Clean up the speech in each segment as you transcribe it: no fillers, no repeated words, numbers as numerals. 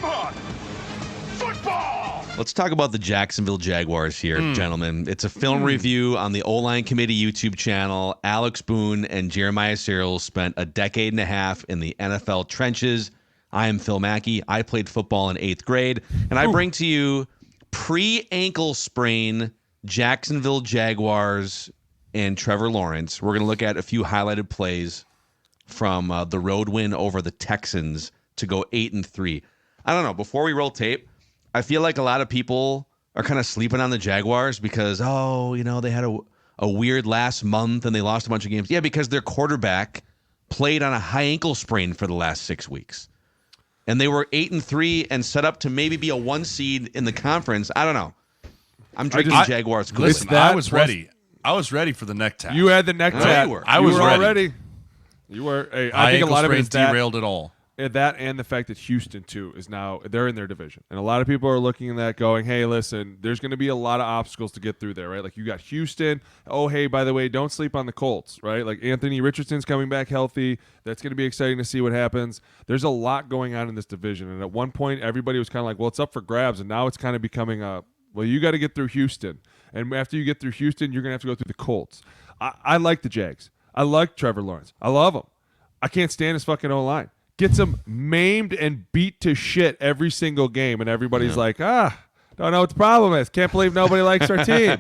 on. Football! Let's talk about the Jacksonville Jaguars here, gentlemen. It's a film review on the O-Line Committee YouTube channel. Alex Boone and Jeremiah Sirles spent a decade and a half in the NFL trenches. I am Phil Mackey. I played football in 8th grade, and I bring to you pre-ankle sprain Jacksonville Jaguars and Trevor Lawrence. We're going to look at a few highlighted plays from the road win over the Texans to go 8-3. I don't know. Before we roll tape, I feel like a lot of people are kind of sleeping on the Jaguars because, they had a weird last month and they lost a bunch of games. Yeah, because their quarterback played on a high ankle sprain for the last 6 weeks. And they were 8-3 and set up to maybe be a 1 seed in the conference. I don't know. I'm drinking Jaguars. Listen, I was ready. I was ready for the neck tap. You had the neck tap. I was ready. Already. You were. Hey, I think a lot of it is derailed it all. That and the fact that Houston, too, is now – they're in their division. And a lot of people are looking at that going, hey, listen, there's going to be a lot of obstacles to get through there, right? Like, you got Houston. Oh, hey, by the way, don't sleep on the Colts, right? Like, Anthony Richardson's coming back healthy. That's going to be exciting to see what happens. There's a lot going on in this division. And at one point, everybody was kind of like, well, it's up for grabs. And now it's kind of becoming well, you got to get through Houston. And after you get through Houston, you're going to have to go through the Colts. I like the Jags. I like Trevor Lawrence. I love him. I can't stand his fucking O-line. Gets him maimed and beat to shit every single game, and everybody's like, don't know what the problem is. Can't believe nobody likes our team.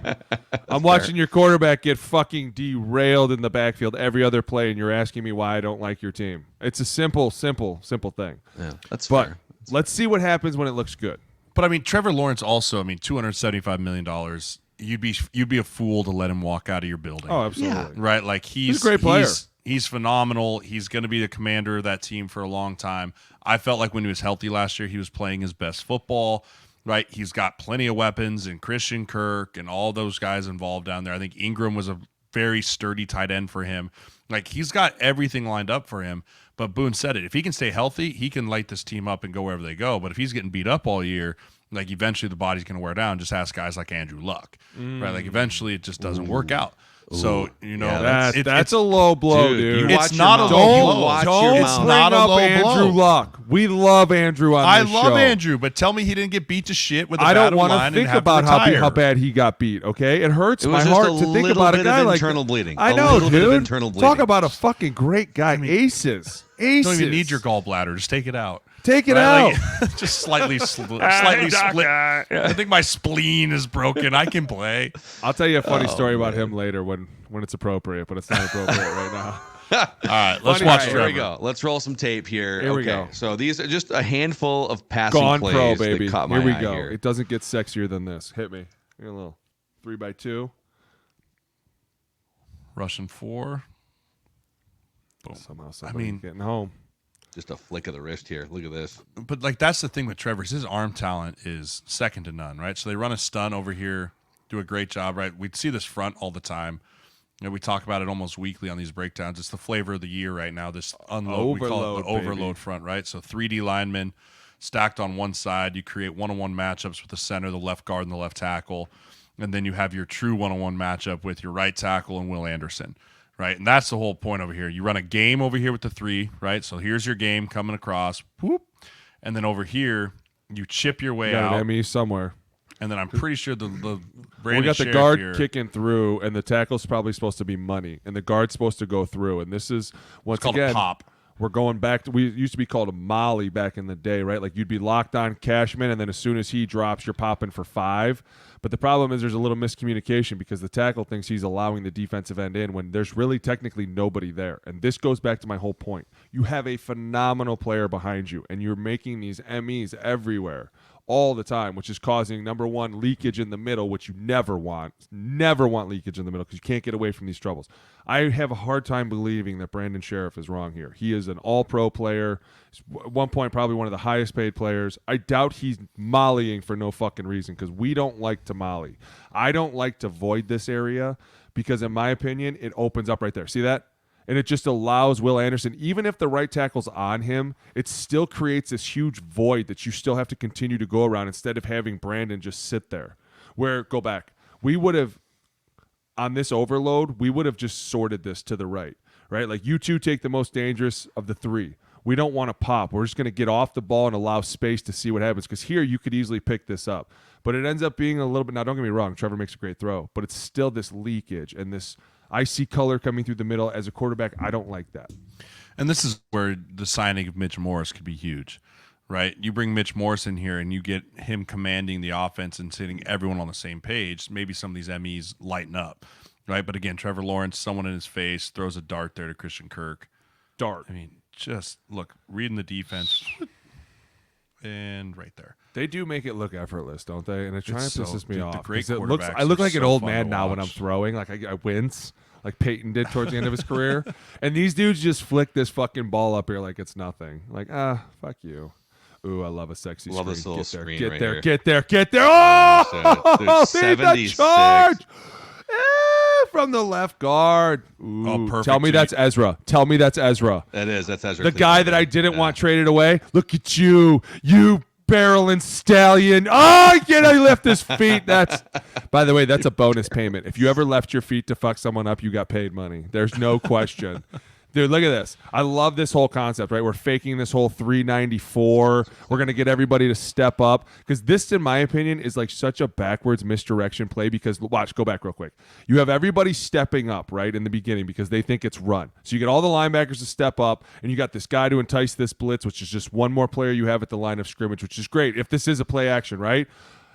I'm watching your quarterback get fucking derailed in the backfield every other play, and you're asking me why I don't like your team. It's a simple thing. Yeah, that's fair. Let's see what happens when it looks good. But, I mean, Trevor Lawrence also, $275 million, you'd be a fool to let him walk out of your building. Oh, absolutely. Yeah. Right? Like, he's a great player. He's phenomenal. He's going to be the commander of that team for a long time. I felt like when he was healthy last year, he was playing his best football, right? He's got plenty of weapons, and Christian Kirk and all those guys involved down there. I think Ingram was a very sturdy tight end for him. Like, he's got everything lined up for him. But Boone said it. If he can stay healthy, he can light this team up and go wherever they go. But if he's getting beat up all year, like, eventually the body's going to wear down. Just ask guys like Andrew Luck, right? Like, eventually it just doesn't work out. So, that's a low blow, dude. It's not a low blow. Don't bring up Andrew Luck. We love Andrew on this show. I love Andrew, but tell me he didn't get beat to shit with a I bad don't want line to think about how bad he got beat, okay? It hurts my heart to think about a guy like internal bleeding. I know, dude. Internal bleeding. Talk about a fucking great guy. Aces. You don't even need your gallbladder. Just take it out. Take it out. Like, just slightly split. I think my spleen is broken. I can play. I'll tell you a funny story about him later when it's appropriate, but it's not appropriate right now. All right, let's watch Trevor. Here we go. Let's roll some tape here. Here we go. So these are just a handful of passing Gone plays pro, baby. that caught my Here we eye go. here. It doesn't get sexier than this. Hit me. Here, a little 3x2. Russian 4. Boom. Somehow somebody's getting home. Just a flick of the wrist here. Look at this. But, like, that's the thing with Trevor. His arm talent is second to none, right? So they run a stun over here, do a great job, right? We see this front all the time. We talk about it almost weekly on these breakdowns. It's the flavor of the year right now, this unload. We call it the overload front, right? So 3D linemen stacked on one side. You create one-on-one matchups with the center, the left guard, and the left tackle. And then you have your true one-on-one matchup with your right tackle and Will Anderson. Right, and that's the whole point over here. You run a game over here with the 3, right? So here's your game coming across, whoop, and then over here you chip your way out. An ME somewhere, and then I'm pretty sure the we got the guard here kicking through, and the tackle's probably supposed to be money, and the guard's supposed to go through. And this is once again a pop. We're going back to, we used to be called a molly back in the day, right? Like you'd be locked on Cashman, and then as soon as he drops, you're popping for 5. But the problem is there's a little miscommunication because the tackle thinks he's allowing the defensive end in when there's really technically nobody there. And this goes back to my whole point. You have a phenomenal player behind you, and you're making these MEs everywhere all the time, which is causing, number one, leakage in the middle, which you never want. Never want leakage in the middle because you can't get away from these troubles. I have a hard time believing that Brandon Sheriff is wrong here. He is an all-pro player. He's at one point probably one of the highest-paid players. I doubt he's mollying for no fucking reason because we don't like to molly. I don't like to void this area because, in my opinion, it opens up right there. See that? And it just allows Will Anderson, even if the right tackle's on him, it still creates this huge void that you still have to continue to go around instead of having Brandon just sit there. Where, go back, we would have, on this overload, we would have just sorted this to the right? Like you two take the most dangerous of the 3. we don't want to pop. We're just going to get off the ball and allow space to see what happens, because here you could easily pick this up. But it ends up being a little bit, now don't get me wrong, Trevor makes a great throw, but it's still this leakage and this icy color coming through the middle. As a quarterback, I don't like that. And this is where the signing of Mitch Morse could be huge, right? You bring Mitch Morse in here and you get him commanding the offense and sitting everyone on the same page. Maybe some of these MEs lighten up, right? But again, Trevor Lawrence, someone in his face, throws a dart there to Christian Kirk. Dart. I mean, just look, reading the defense, and right there. They do make it look effortless, don't they? And it tries to piss me off. Great It looks, quarterbacks I look are like an so old fun man to now when I'm watch. throwing. Like I wince, like Peyton did towards the end of his career. And these dudes just flick this fucking ball up here like it's nothing. Like, fuck you. Ooh, I love a sexy Love screen. this little Get there, screen get right there, here. get there, get there. Oh, Dude, lead the 76. charge. From the left guard. Ooh, Oh, perfect. tell me that's Ezra. Tell me that's Ezra. That's Ezra. The guy that I didn't Yeah. want traded away. Look at you barreling stallion. Oh, I left his feet. That's, by the way, that's a bonus payment. If you ever left your feet to fuck someone up, you got paid money. There's no question. Dude, look at this. I love this whole concept, right? We're faking this whole 394. We're going to get everybody to step up, because this, in my opinion, is like such a backwards misdirection play, because watch, go back real quick. You have everybody stepping up, right, in the beginning because they think it's run. So you get all the linebackers to step up, and you got this guy to entice this blitz, which is just one more player you have at the line of scrimmage, which is great if this is a play action, right?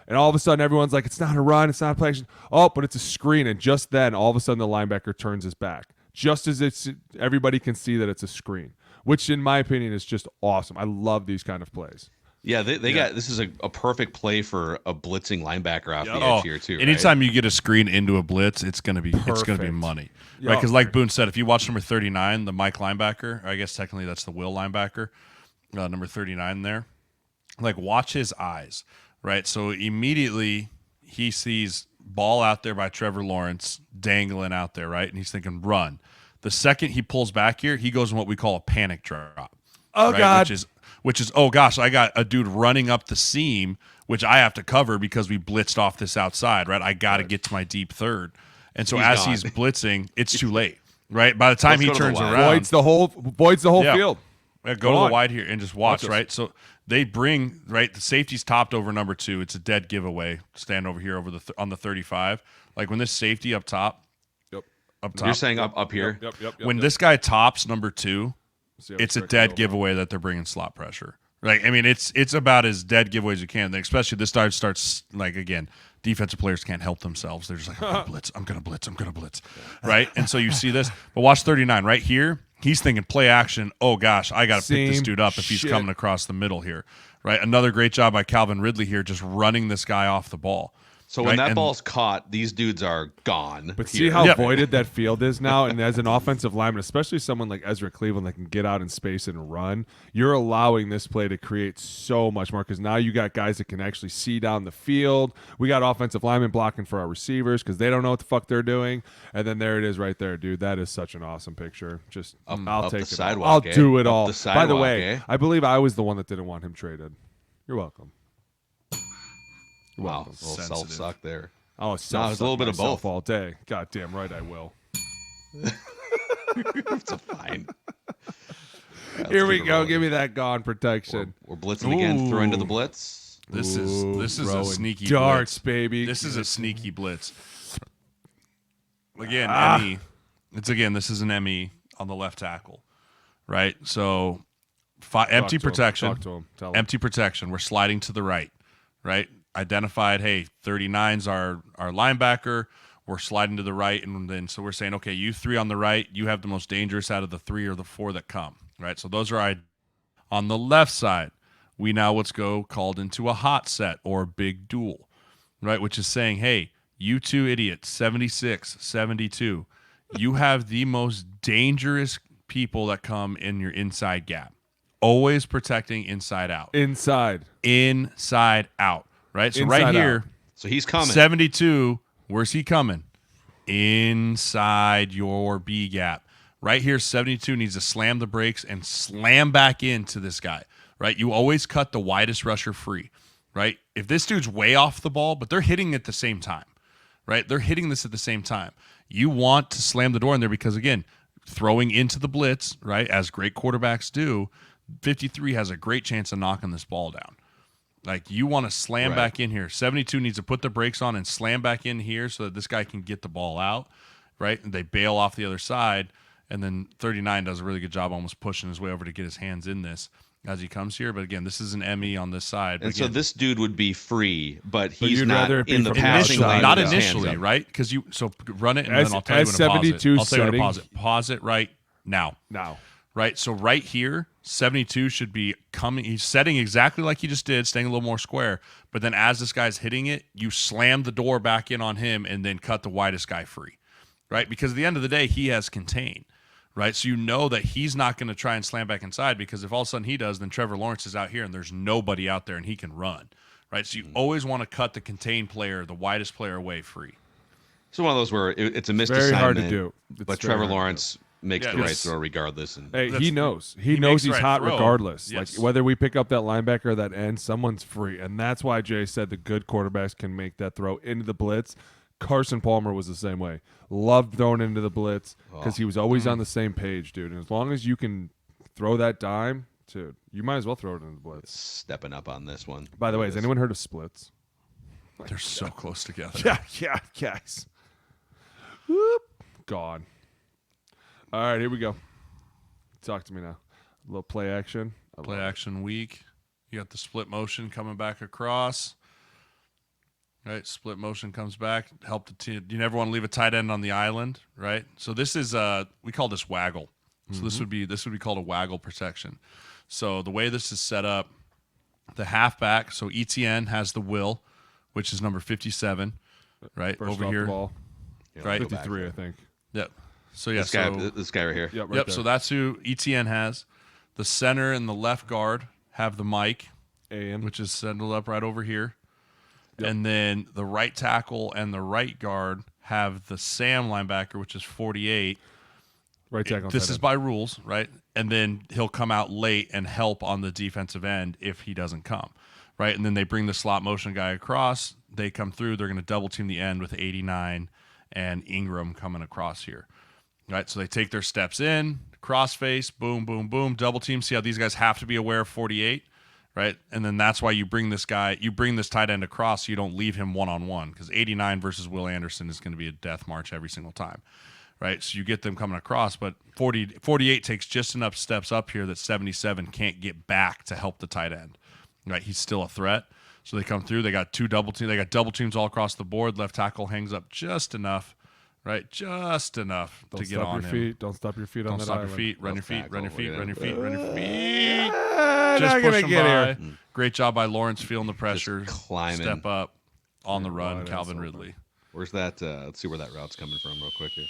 And all of a sudden, everyone's like, it's not a run, it's not a play action. Oh, but it's a screen. And just then, all of a sudden, the linebacker turns his back, just as everybody can see that it's a screen, which in my opinion is just awesome. I love these kind of plays. Yeah, they got this is a perfect play for a blitzing linebacker off the Oh, edge here too. Right? anytime you get a screen into a blitz, it's gonna be Perfect. money, Yeah. right? Because like Boone said, if you watch number 39, the Mike linebacker, or I guess technically that's the Will linebacker, number 39 there. Like, watch his eyes, right? So immediately he sees ball out there by Trevor Lawrence dangling out there, right? And he's thinking run. The second he pulls back here, he goes in what we call a panic drop. Oh, right? God. Which is, oh gosh, I got a dude running up the seam, which I have to cover because we blitzed off this outside, right? I got to get to my deep third. And so He's gone. he's blitzing, it's too late, right? By the time Let's he go to the turns wide. around, Voids the whole Yeah. field. go Go to on. the wide here and just watch, Watch right? So they bring, right, the safety's topped over number 2. It's a dead giveaway. Stand over here over on the 35. Like, when this safety up top, Yep. up top. You're saying up here. Yep. when this guy tops number 2, See how it's a quick dead it'll go. giveaway that they're bringing slot pressure. Right? I mean, it's about as dead giveaway as you can. Especially this starts like, again, defensive players can't help themselves. They're just like, I'm gonna blitz, right? And so you see this, but watch 39 right here. He's thinking play action. Oh gosh, I got to pick this Same dude up if he's shit. coming across the middle here, right? Another great job by Calvin Ridley here, just running this guy off the ball. So when Right, that and- ball's caught, these dudes are gone. But see here. how Yep. voided that field is now? And as an offensive lineman, especially someone like Ezra Cleveland that can get out in space and run, you're allowing this play to create so much more, because now you got guys that can actually see down the field. We got offensive linemen blocking for our receivers because they don't know what the fuck they're doing. And then there it is right there, dude. That is such an awesome picture. Just, I'll up take the it all. sidewalk, I'll eh? do it Up all. the By the sidewalk, way, eh? I believe I was the one that didn't want him traded. You're welcome. You're Wow, welcome. a little Sensitive. self-suck there. Oh, it's a little bit of both. all day. Goddamn right I will. It's fine. Here we go. Give me that gone protection. We're blitzing again. Throw into the Ooh. blitz. This is a throwing sneaky darts, blitz. baby. This is a sneaky blitz. Again, Ah. ME. This is an ME on the left tackle, right? So empty to him. protection. Talk to him. Tell him. Empty protection. We're sliding to the right, right? Identified, hey, 39's our linebacker. We're sliding to the right, and then so we're saying, okay, you 3 on the right, you have the most dangerous out of the 3 or the 4 that come, right? So those are on the left side. We now let's go called into a hot set or big duel, right? Which is saying, hey, you 2 idiots, 76, 72, you have the most dangerous people that come in your inside gap. Always protecting inside out. Inside. Inside out, right? So Inside right here, out. So he's coming. 72, where's he coming? Inside your B gap. Right here, 72 needs to slam the brakes and slam back into this guy, right? You always cut the widest rusher free, right? If this dude's way off the ball, but they're hitting at the same time, right? They're hitting this at the same time. You want to slam the door in there because, again, throwing into the blitz, right, as great quarterbacks do, 53 has a great chance of knocking this ball down. Like, you want to slam back in here. 72 needs to put the brakes on and slam back in here so that this guy can get the ball out, right? And they bail off the other side, and then 39 does a really good job almost pushing his way over to get his hands in this as he comes here. But again, this is an ME on this side. And again, so this dude would be free, but he's you'd not rather it be in the from the passing outside. lane. not with his hands initially, up. right? Because run it, and then I'll tell you when to pause it. 72 I'll tell you when to setting. pause it. Pause it right now. Now. Right, so right here, 72 should be coming. He's setting exactly like he just did, staying a little more square. But then as this guy's hitting it, you slam the door back in on him and then cut the widest guy free, right? Because at the end of the day, he has contained, right? So you know that he's not going to try and slam back inside, because if all of a sudden he does, then Trevor Lawrence is out here and there's nobody out there and he can run, right? So you always want to cut the contained player, the widest player away free. So one of those where it's a missed Very assignment, hard to do. It's but very Trevor hard to do. Lawrence makes the Yeah, right yes. throw regardless. And Hey, That's- he knows. he He knows makes the he's right hot throw. regardless. Yes. Like, whether we pick up that linebacker or that end, someone's free. And that's why Jay said the good quarterbacks can make that throw into the blitz. Carson Palmer was the same way. Loved throwing into the blitz because he was always on the same page, dude. And as long as you can throw that dime, dude, you might as well throw it into the blitz. stepping up on this one. By the way, has anyone heard of splits? They're so close together. Yeah, guys. Whoop, gone. All right, here we go. Talk to me now. A little play action. Play action week. You got the split motion coming back across. Right, split motion comes back. Help the team. You never want to leave a tight end on the island, right? So this is we call this waggle. So this would be called a waggle protection. So the way this is set up, the halfback. So ETN has the will, which is number 57, right First over off here, the ball. right? 53, I think. Yep. So yeah, This guy right here. Yep, right yep. there. So that's who ETN has. The center and the left guard have the mic, and which is settled up right over here. Yep. And then the right tackle and the right guard have the Sam linebacker, which is 48. right tackle. This tight is end. by rules, right? And then he'll come out late and help on the defensive end if he doesn't come, right? And then they bring the slot motion guy across. They come through. They're going to double team the end with 89 and Ingram coming across here, right? So they take their steps in, cross face, boom, boom, boom, double team. See how these guys have to be aware of 48, right? And then that's why you bring this tight end across so you don't leave him one-on-one, because 89 versus Will Anderson is going to be a death march every single time, right? So you get them coming across, but 48 takes just enough steps up here that 77 can't get back to help the tight end, right? He's still a threat. So they come through. They got double teams all across the board. Left tackle hangs up just enough, right? Just enough Don't to get stop on your him. feet. Don't stop your feet on Don't that stop island. your feet. Run your Left feet. Run your tackle, feet. look Run your at feet. that. Run your feet. Not Just gonna push him get by. here. Great job by Lawrence feeling the pressure. climbing. Step up on the Yeah, run. wide Calvin ass Ridley Where's that? Let's see where that route's coming from real quick here.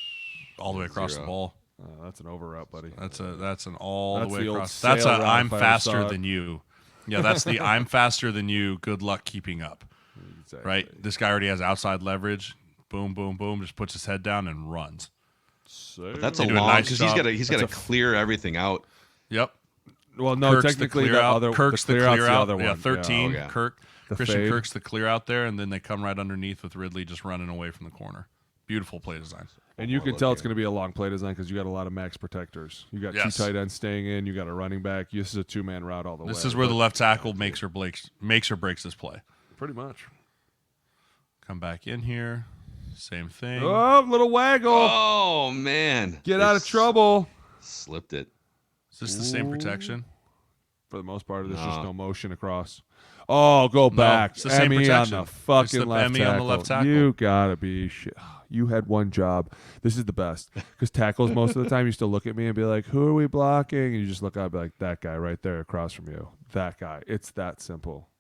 all the way across the Zero. ball. That's an over route, buddy. That's an all That's the way the old across. That's a sail route I'm if I ever faster saw it. than you. Yeah, that's the I'm faster than you. Good luck keeping up. Exactly. Right? This guy already has outside leverage. Boom, boom, boom. Just puts his head down and runs. So, But that's They a do a long nice because job. he's got to clear everything out. Yep. well, no, Kirk's technically the clear out. other Kirk's the the clear out's clear the out. other one. Yeah, 13. yeah. Kirk. The Christian fade. Kirk's the clear out there, and then they come right underneath with Ridley just running away from the corner. Beautiful play design. And you Oh, can look tell it's here. going to be a long play design because you got a lot of max protectors. You got Yes. two tight ends staying in. You got a running back. This is a two-man route all the way. This is where the left tackle makes or breaks this play. pretty much. Come back in here. Same thing. Oh, little waggle. Oh man! Get They out of trouble. Slipped it. Is this the same protection? For the most part, there's No. just no motion across. Oh, go back. it's the same Emmy on protection. the It's fucking the left Emmy tackle. on the left tackle. You gotta be shit. You had one job. This is the best because tackles most of the time used to look at me and be like, "Who are we blocking?" And you just look up and be like, "That guy right there across from you. That guy." It's that simple.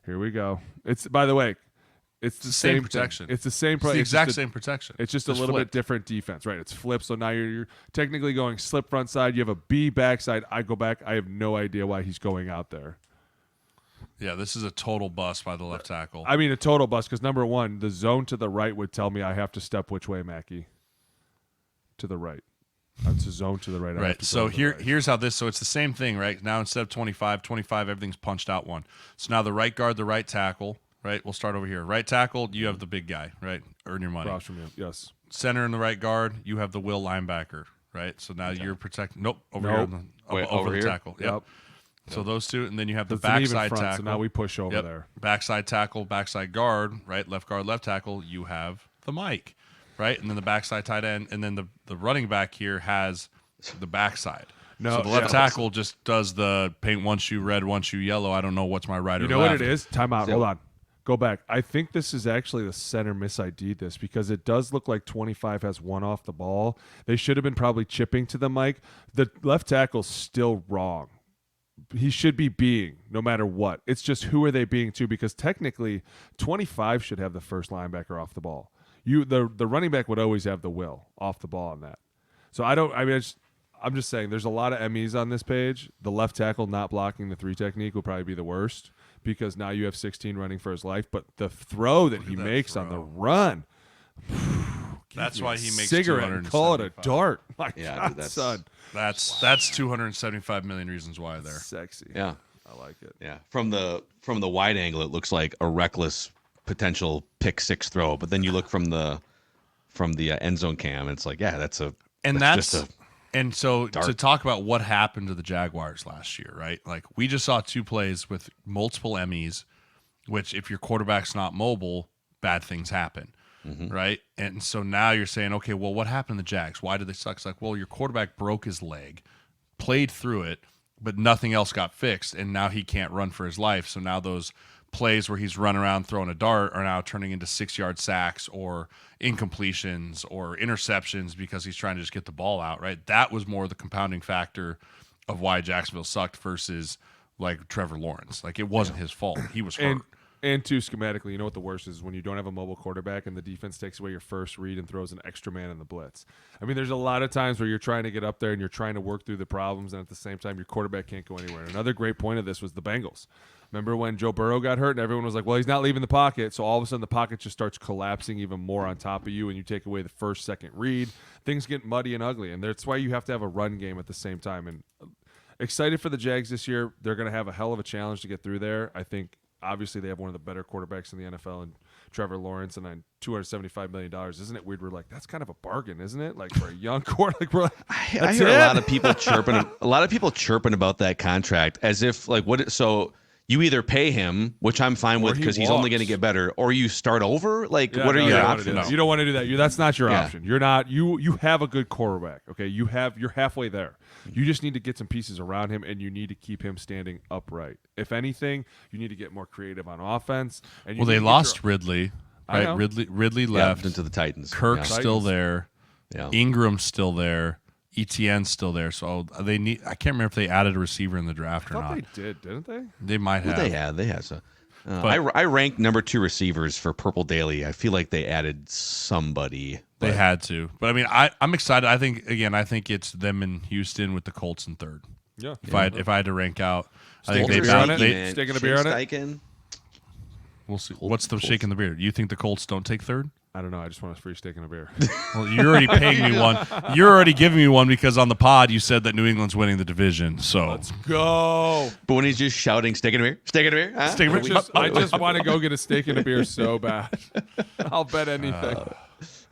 Here we go. It's by the way, it's the same same protection. Thing. It's the same. It's the it's exact just a- same protection. It's just a little flipped. bit different defense, right? It's flipped, so now you're technically going slip front side. You have a B backside. I go back. I have no idea why he's going out there. Yeah, this is a total bust by the left tackle. I mean, a total bust because number one, the zone to the right would tell me I have to step which way, Mackey? To the right. That's a zone to the right. I have Right. to So go to the right. here's how this. So it's the same thing, right? Now instead of 25, everything's punched out one. So now the right guard, the right tackle, right? We'll start over here. Right tackle, you have the big guy, right? Earn your money. Across from you. Yes. Center and the right guard, you have the will linebacker, right? So now you're protecting. Nope. Over Nope. here. Wait, Over over the here? tackle. Yep. So those two, and then you have the That's an even backside front, tackle. So now we push over Yep. there. Backside tackle, backside guard, right? Left guard, left tackle. You have the mic, right? And then the backside tight end, and then the running back here has the backside. No, So the left tackle just does the paint one shoe red, one shoe yellow. I don't know what's my right or You know left. what it is? Time out. So- Hold on. Go back. I think this is actually the center mis-ID'd this because it does look like 25 has one off the ball. They should have been probably chipping to the mic. The left tackle's still wrong. He should be being no matter what. It's just who are they being to? Because technically 25 should have the first linebacker off the ball. The running back would always have the will off the ball on that. So I'm just saying there's a lot of MEs on this page. The left tackle not blocking the 3 technique will probably be the worst because now you have 16 running for his life. But the throw that he that makes on throw. the run, That's why he makes cigarette and call it a 275. dart. My Yeah, God, dude, that's- son. That's 275 million reasons why there. Sexy. Yeah. I like it. Yeah. From the wide angle, it looks like a reckless potential pick 6 throw, but then you look from the end zone cam, and it's like, yeah, that's just a And so dart. to talk about what happened to the Jaguars last year, right? Like we just saw 2 plays with multiple MEs, which if your quarterback's not mobile, bad things happen, right? And so now you're saying, okay, well, what happened to the Jags? Why did they suck? It's like, well, your quarterback broke his leg, played through it, but nothing else got fixed, and now he can't run for his life. So now those plays where he's running around throwing a dart are now turning into 6-yard sacks or incompletions or interceptions because he's trying to just get the ball out, right? That was more the compounding factor of why Jacksonville sucked versus like Trevor Lawrence. Like it wasn't his fault. He was hurt. And too, schematically, you know what the worst is when you don't have a mobile quarterback and the defense takes away your first read and throws an extra man in the blitz. I mean, there's a lot of times where you're trying to get up there and you're trying to work through the problems, and at the same time, your quarterback can't go anywhere. And another great point of this was the Bengals. Remember when Joe Burrow got hurt and everyone was like, well, he's not leaving the pocket. So all of a sudden the pocket just starts collapsing even more on top of you and you take away the first, second read. Things get muddy and ugly. And that's why you have to have a run game at the same time. And excited for the Jags this year. They're going to have a hell of a challenge to get through there. I think obviously they have one of the better quarterbacks in the NFL and Trevor Lawrence, and then $275 million. Isn't it weird? We're like, that's kind of a bargain, isn't it? Like for a young quarterback, like we're like, I hear a lot of people chirping about that contract as if like what. So you either pay him, which I'm fine with he because he's only walks. going to get better, or you start over. Like, Yeah, what are no, your you don't wanna do options? that. You don't want to do that. That's not your Yeah. option. You're not. You have a good quarterback. Okay, you're halfway there. You just need to get some pieces around him, and you need to keep him standing upright. If anything, you need to get more creative on offense. And you Well, need they to get lost your- Ridley, I know. right? Ridley Yeah, left. into the Titans. Kirk's Yeah. still Titans. there. Yeah. Ingram's still there. ETN's still there. So they need. I can't remember if they added a receiver in the draft I or thought not. they did, didn't they? They might have. They have. So, But- I ranked number 2 receivers for Purple Daily. I feel like they added somebody. They had to. But I mean, I'm excited. I think it's them in Houston with the Colts in third. Yeah. If I had to rank out, I think Steak they and a beer on bound. it? They, Steak and a beer on it? Steichen. we'll see. What's the shake in the beard? You think the Colts don't take third? I don't know. I just want a free steak and a beer. Well, you're already paying me one. You're already giving me one because on the pod you said that New England's winning the division. So Go. But when he's just shouting, "Steak and a beer, steak and a beer," huh? Steak and a beer. I just want to go get a steak and a beer so bad. I'll bet anything.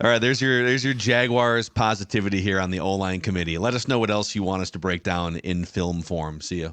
All right, there's your Jaguars positivity here on the O-line committee. Let us know what else you want us to break down in film form. See ya.